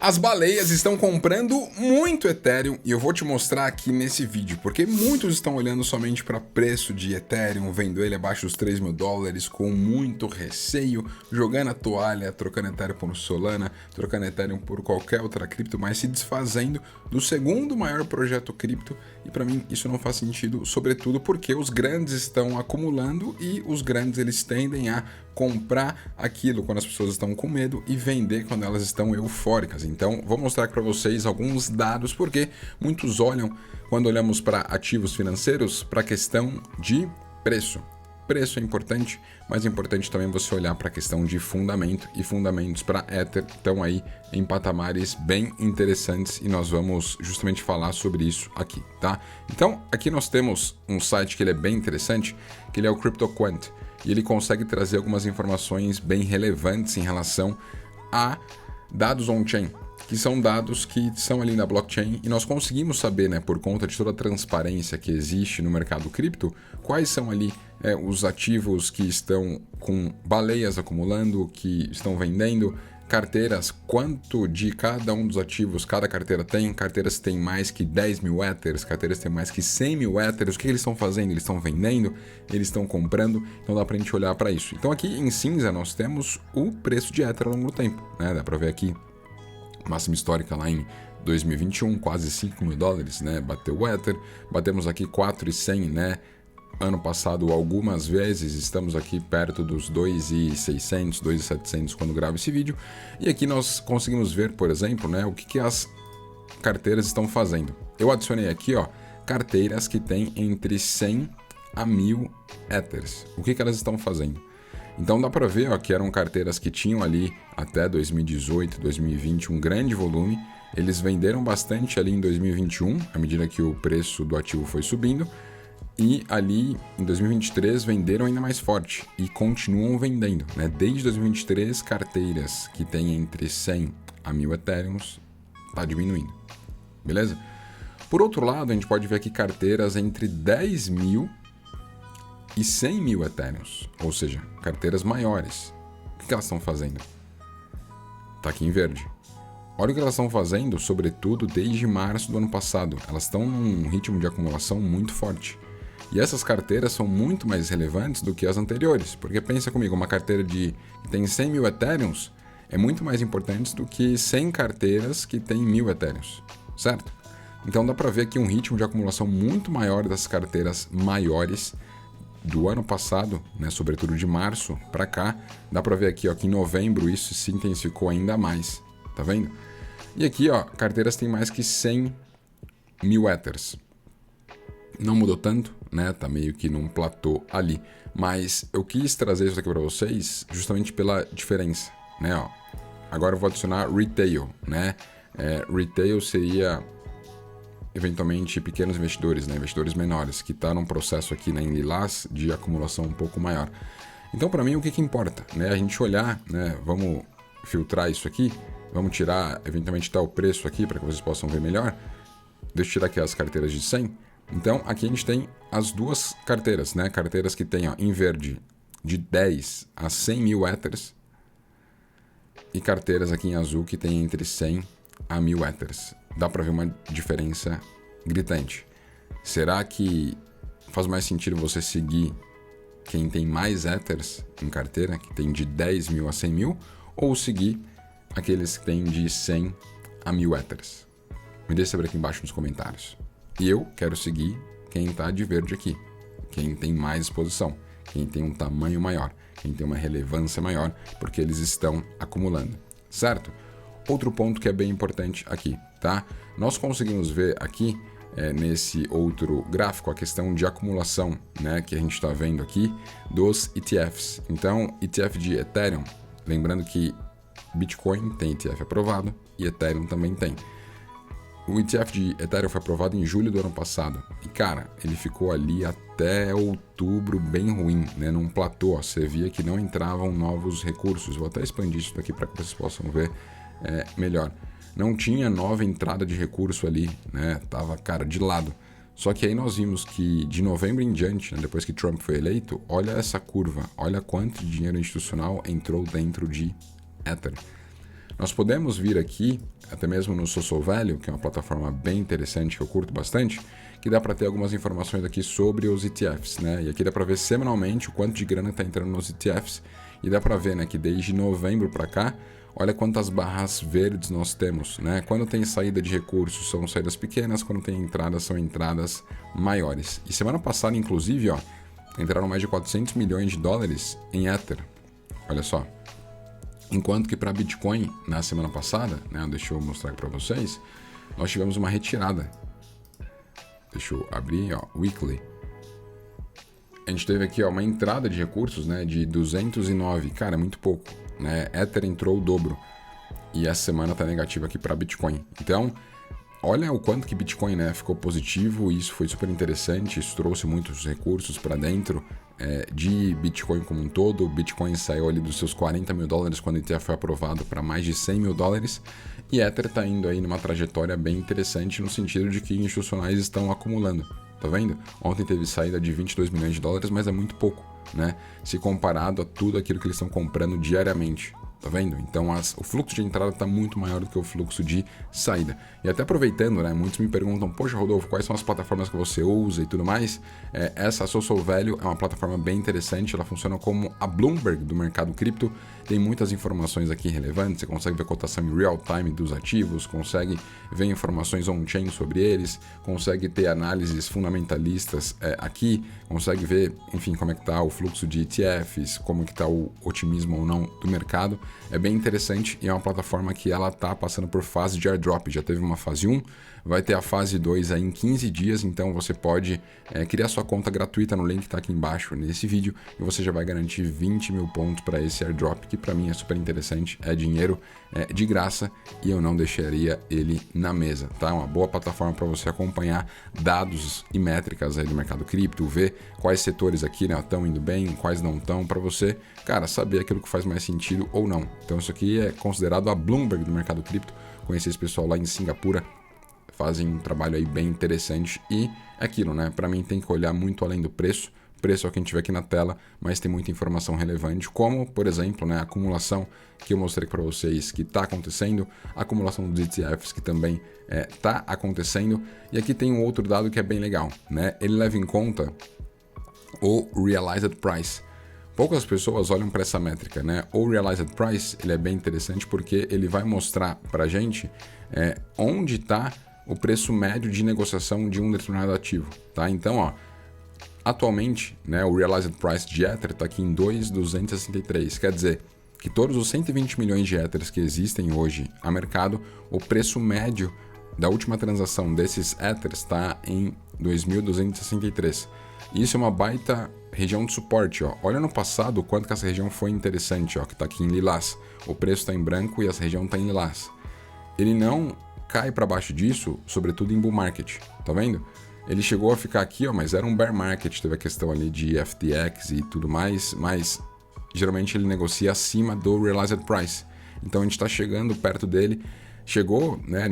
As baleias estão comprando muito Ethereum e eu vou te mostrar aqui nesse vídeo, porque muitos estão olhando somente para preço de Ethereum, vendo ele abaixo dos $3.000 com muito receio, jogando a toalha, trocando Ethereum por Solana, trocando Ethereum por qualquer outra cripto, mas se desfazendo do segundo maior projeto cripto. E para mim isso não faz sentido, sobretudo porque os grandes estão acumulando e os grandes eles tendem a comprar aquilo quando as pessoas estão com medo e vender quando elas estão eufóricas. Então, vou mostrar para vocês alguns dados, porque muitos olham, quando olhamos para ativos financeiros, para a questão de preço. Preço é importante, mas é importante também você olhar para a questão de fundamento, e fundamentos para Ether estão aí em patamares bem interessantes e nós vamos justamente falar sobre isso aqui, tá? Então, aqui nós temos um site que ele é bem interessante, que ele é o CryptoQuant, e ele consegue trazer algumas informações bem relevantes em relação a dados on-chain, que são dados que são ali na blockchain, e nós conseguimos saber, né, por conta de toda a transparência que existe no mercado cripto, quais são ali os ativos que estão com baleias acumulando, que estão vendendo, carteiras, quanto de cada um dos ativos cada carteira tem. Carteiras têm mais que 10 mil Ethers, carteiras têm mais que 100 mil Ethers. O que eles estão fazendo? Eles estão vendendo, eles estão comprando, então dá pra gente olhar para isso. Então aqui em cinza nós temos o preço de Ether ao longo do tempo, né? Dá para ver aqui, máxima histórica lá em 2021, quase $5.000, né? Bateu o Ether, batemos aqui 4.100, né? Ano passado, algumas vezes, estamos aqui perto dos 2.600, 2.700 quando gravo esse vídeo. E aqui nós conseguimos ver, por exemplo, né, o que as carteiras estão fazendo. Eu adicionei aqui, ó, carteiras que têm entre 100 a 1.000 Ethers. O que elas estão fazendo? Então dá para ver, ó, que eram carteiras que tinham ali até 2018, 2020 um grande volume. Eles venderam bastante ali em 2021, à medida que o preço do ativo foi subindo. E ali em 2023 venderam ainda mais forte e continuam vendendo, né? Desde 2023, carteiras que têm entre 100 a 1.000 Ethereums está diminuindo, beleza? Por outro lado, a gente pode ver aqui carteiras entre 10 mil e 100 mil Ethereums, ou seja, carteiras maiores. O que elas estão fazendo? Tá aqui em verde. Olha o que elas estão fazendo, sobretudo desde março do ano passado. Elas estão num ritmo de acumulação muito forte. E essas carteiras são muito mais relevantes do que as anteriores, porque pensa comigo, uma carteira que tem 100 mil Ethereums é muito mais importante do que 100 carteiras que tem 1.000 Ethereums, certo? Então dá para ver aqui um ritmo de acumulação muito maior das carteiras maiores do ano passado, né, sobretudo de março para cá. Dá para ver aqui, ó, que em novembro isso se intensificou ainda mais, tá vendo? E aqui, ó, carteiras têm mais que 100 mil Ethers. Não mudou tanto, né? Tá meio que num platô ali. Mas eu quis trazer isso aqui para vocês justamente pela diferença, né? Ó, agora eu vou adicionar retail, né? Retail seria eventualmente pequenos investidores, né? Investidores menores, que tá num processo aqui, né, em lilás de acumulação um pouco maior. Então, para mim, o que importa, né? A gente olhar, né? Vamos filtrar isso aqui, vamos tirar eventualmente tal preço aqui para que vocês possam ver melhor. Deixa eu tirar aqui as carteiras de 100. Então, aqui a gente tem as duas carteiras, né? Carteiras que tem, ó, em verde de 10 a 100 mil Ethers e carteiras aqui em azul que tem entre 100 a 1.000 Ethers. Dá para ver uma diferença gritante. Será que faz mais sentido você seguir quem tem mais Ethers em carteira, que tem de 10 mil a 100 mil, ou seguir aqueles que têm de 100 a 1.000 Ethers? Me deixa saber aqui embaixo nos comentários. E eu quero seguir quem está de verde aqui, quem tem mais exposição, quem tem um tamanho maior, quem tem uma relevância maior, porque eles estão acumulando, certo? Outro ponto que é bem importante aqui, tá? Nós conseguimos ver aqui, nesse outro gráfico, a questão de acumulação, né, que a gente está vendo aqui, dos ETFs. Então, ETF de Ethereum, lembrando que Bitcoin tem ETF aprovado e Ethereum também tem. O ETF de Ethereum foi aprovado em julho do ano passado. E, cara, ele ficou ali até outubro bem ruim, né? Num platô. Ó, você via que não entravam novos recursos. Vou até expandir isso daqui para que vocês possam ver melhor. Não tinha nova entrada de recurso ali, né? Tava, cara, de lado. Só que aí nós vimos que de novembro em diante, né, depois que Trump foi eleito, olha essa curva. Olha quanto de dinheiro institucional entrou dentro de Ether. nós podemos vir aqui, até mesmo no Social Value, que é uma plataforma bem interessante que eu curto bastante, que dá para ter algumas informações aqui sobre os ETFs, né? E aqui dá para ver semanalmente o quanto de grana está entrando nos ETFs e dá para ver, né, que desde novembro para cá, olha quantas barras verdes nós temos, né? Quando tem saída de recursos são saídas pequenas, quando tem entradas são entradas maiores. E semana passada, inclusive, ó, entraram mais de 400 milhões de dólares em Ether. Olha só. Enquanto que para Bitcoin, na semana passada, né, deixa eu mostrar aqui para vocês, nós tivemos uma retirada. Deixa eu abrir, ó, Weekly. A gente teve aqui, ó, uma entrada de recursos, né, de 209. Cara, é muito pouco, né? Ether entrou o dobro. E essa semana tá negativa aqui para Bitcoin. Então, olha o quanto que Bitcoin, né, ficou positivo. Isso foi super interessante. Isso trouxe muitos recursos para dentro de Bitcoin como um todo. O Bitcoin saiu ali dos seus 40 mil dólares quando o ETF foi aprovado para mais de 100 mil dólares. E Ether está indo aí numa trajetória bem interessante no sentido de que institucionais estão acumulando. Tá vendo? Ontem teve saída de 22 milhões de dólares, mas é muito pouco, né? Se comparado a tudo aquilo que eles estão comprando diariamente. Tá vendo? Então o fluxo de entrada está muito maior do que o fluxo de saída. E até aproveitando, né? Muitos me perguntam, poxa, Rodolfo, quais são as plataformas que você usa e tudo mais? Essa Social Value é uma plataforma bem interessante, ela funciona como a Bloomberg do mercado cripto. Tem muitas informações aqui relevantes, você consegue ver cotação em real time dos ativos, consegue ver informações on-chain sobre eles, consegue ter análises fundamentalistas aqui, consegue ver, enfim, como é que está o fluxo de ETFs, como é que está o otimismo ou não do mercado. É bem interessante e é uma plataforma que ela está passando por fase de airdrop. Já teve uma fase 1, vai ter a fase 2 aí em 15 dias, então você pode criar sua conta gratuita no link que está aqui embaixo nesse vídeo e você já vai garantir 20 mil pontos para esse airdrop, que para mim é super interessante, é dinheiro de graça e eu não deixaria ele na mesa, tá? É uma boa plataforma para você acompanhar dados e métricas aí do mercado cripto, ver quais setores aqui, né, estão indo bem, quais não estão, para você, cara, saber aquilo que faz mais sentido ou não. Então isso aqui é considerado a Bloomberg do mercado cripto. Conheci esse pessoal lá em Singapura, fazem um trabalho aí bem interessante e é aquilo, né? Para mim tem que olhar muito além do preço. O preço é o que a gente vê aqui na tela, mas tem muita informação relevante, como, por exemplo, né, a acumulação que eu mostrei para vocês que está acontecendo, a acumulação dos ETFs que também está acontecendo. E aqui tem um outro dado que é bem legal, né? Ele leva em conta o Realized Price. Poucas pessoas olham para essa métrica, né? O Realized Price, ele é bem interessante porque ele vai mostrar para a gente onde está o preço médio de negociação de um determinado ativo, tá? Então, ó, atualmente, né, o Realized Price de Ether está aqui em 2,263, quer dizer que todos os 120 milhões de Ethers que existem hoje a mercado, o preço médio da última transação desses Ethers está em 2.263. Isso é uma baita região de suporte, ó. Olha no passado o quanto que essa região foi interessante, ó, que está aqui em lilás. O preço está em branco e essa região está em lilás. Ele não cai para baixo disso, sobretudo em bull market, tá vendo? Ele chegou a ficar aqui, ó, mas era um bear market, teve a questão ali de FTX e tudo mais, mas geralmente ele negocia acima do Realized Price. Então a gente está chegando perto dele, chegou, né,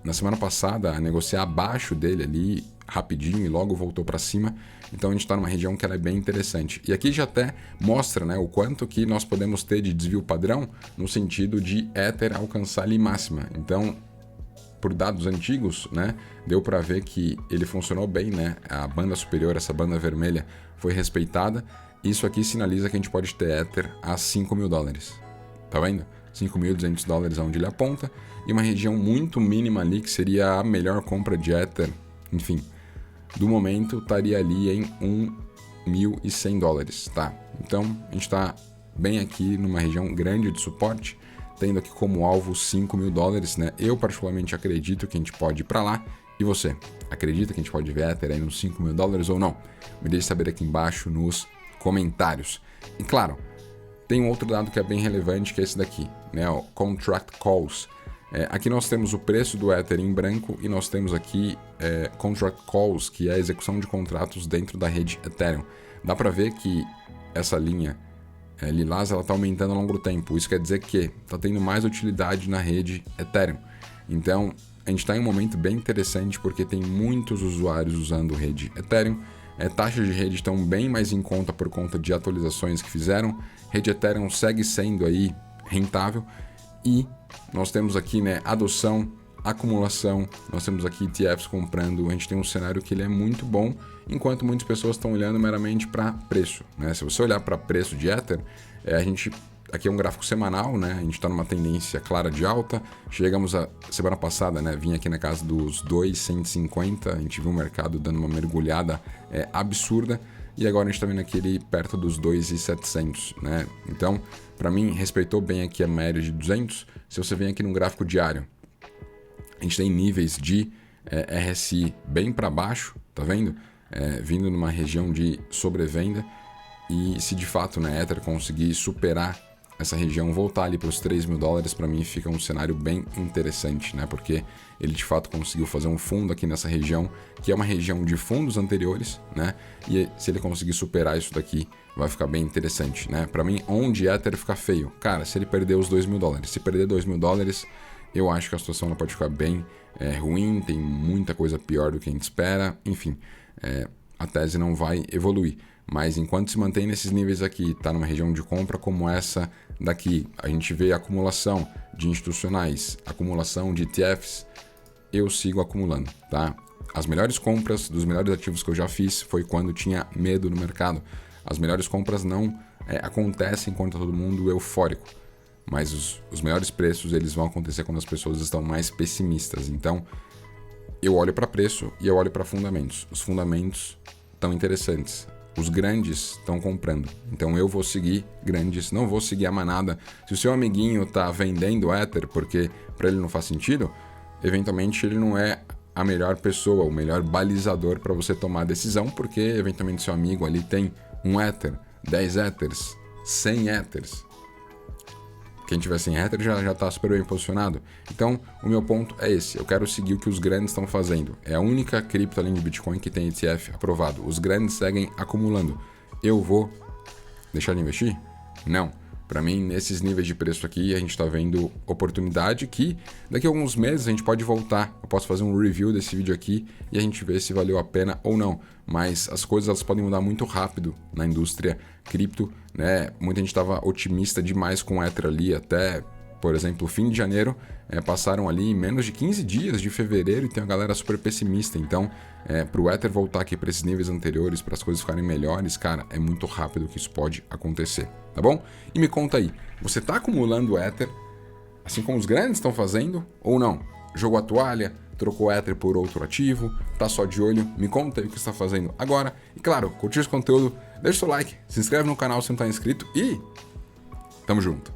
na semana passada a negociar abaixo dele ali rapidinho e logo voltou para cima. Então a gente está numa região que ela é bem interessante. E aqui já até mostra, né, o quanto que nós podemos ter de desvio padrão no sentido de Ether alcançar ali máxima. Então, por dados antigos, né, deu para ver que ele funcionou bem, né? A banda superior, essa banda vermelha, foi respeitada. Isso aqui sinaliza que a gente pode ter Ether a 5 mil dólares. Tá vendo? 5.200 dólares onde ele aponta. E uma região muito mínima ali, que seria a melhor compra de Ether, enfim, do momento, estaria ali em 1.100 dólares, tá? Então, a gente está bem aqui numa região grande de suporte, tendo aqui como alvo 5 mil dólares, né? Eu particularmente acredito que a gente pode ir para lá. E você? Acredita que a gente pode ver Ether aí nos 5 mil dólares ou não? Me deixe saber aqui embaixo nos comentários. E claro, tem um outro dado que é bem relevante, que é esse daqui, né? O Contract Calls. Aqui nós temos o preço do Ether em branco e nós temos aqui Contract Calls, que é a execução de contratos dentro da rede Ethereum. Dá para ver que essa linha lilás ela está aumentando ao longo do tempo. Isso quer dizer que está tendo mais utilidade na rede Ethereum. Então, a gente está em um momento bem interessante porque tem muitos usuários usando rede Ethereum. Taxas de rede estão bem mais em conta por conta de atualizações que fizeram. Rede Ethereum segue sendo aí rentável. E nós temos aqui, né, adoção, acumulação, nós temos aqui ETFs comprando, a gente tem um cenário que ele é muito bom, enquanto muitas pessoas estão olhando meramente para preço, né? Se você olhar para preço de Ether, aqui é um gráfico semanal, né? A gente está numa tendência clara de alta. Chegamos a semana passada, né? Vim aqui na casa dos 2,150. A gente viu o mercado dando uma mergulhada absurda. E agora a gente está vendo aqui ele perto dos 2,700, né? Então, para mim, respeitou bem aqui a média de 200. Se você vem aqui no gráfico diário, a gente tem níveis de RSI bem para baixo, tá vendo? Vindo numa região de sobrevenda. E se de fato, né, Ether conseguir superar essa região, voltar ali para os 3 mil dólares, para mim fica um cenário bem interessante, né? Porque ele de fato conseguiu fazer um fundo aqui nessa região, que é uma região de fundos anteriores, né? E se ele conseguir superar isso daqui, vai ficar bem interessante, né? Para mim, onde Ether fica feio? Cara, se ele perder os 2 mil dólares. Se perder 2 mil dólares, eu acho que a situação ela pode ficar bem ruim, tem muita coisa pior do que a gente espera, enfim, a tese não vai evoluir. Mas enquanto se mantém nesses níveis aqui, está numa região de compra como essa daqui, a gente vê acumulação de institucionais, acumulação de ETFs, eu sigo acumulando, tá? As melhores compras dos melhores ativos que eu já fiz foi quando tinha medo no mercado. As melhores compras não acontecem quando está todo mundo eufórico, mas os melhores preços eles vão acontecer quando as pessoas estão mais pessimistas. Então, eu olho para preço e eu olho para fundamentos. Os fundamentos estão interessantes. Os grandes estão comprando, então eu vou seguir grandes, não vou seguir a manada. Se o seu amiguinho está vendendo Ether porque para ele não faz sentido, eventualmente ele não é a melhor pessoa, o melhor balizador para você tomar a decisão, porque eventualmente seu amigo ali tem 1 Ether, 10 Ethers, 100 Ethers. Quem tiver 100 Ether já está super bem posicionado. Então, o meu ponto é esse. Eu quero seguir o que os grandes estão fazendo. É a única cripto além de Bitcoin que tem ETF aprovado. Os grandes seguem acumulando. Eu vou deixar de investir? Não. Para mim, nesses níveis de preço aqui, a gente está vendo oportunidade que daqui a alguns meses a gente pode voltar. Eu posso fazer um review desse vídeo aqui e a gente vê se valeu a pena ou não. Mas as coisas elas podem mudar muito rápido na indústria cripto, né? Muita gente estava otimista demais com o Ether ali até, por exemplo, fim de janeiro. Passaram ali menos de 15 dias de fevereiro e tem uma galera super pessimista. Então, para o Ether voltar aqui para esses níveis anteriores, para as coisas ficarem melhores, cara, é muito rápido que isso pode acontecer, tá bom? E me conta aí, você está acumulando Ether, assim como os grandes estão fazendo, ou não? Jogou a toalha, trocou Ether por outro ativo, tá só de olho? Me conta aí o que você está fazendo agora. E claro, curtiu esse conteúdo, deixa o seu like, se inscreve no canal se não está inscrito e tamo junto!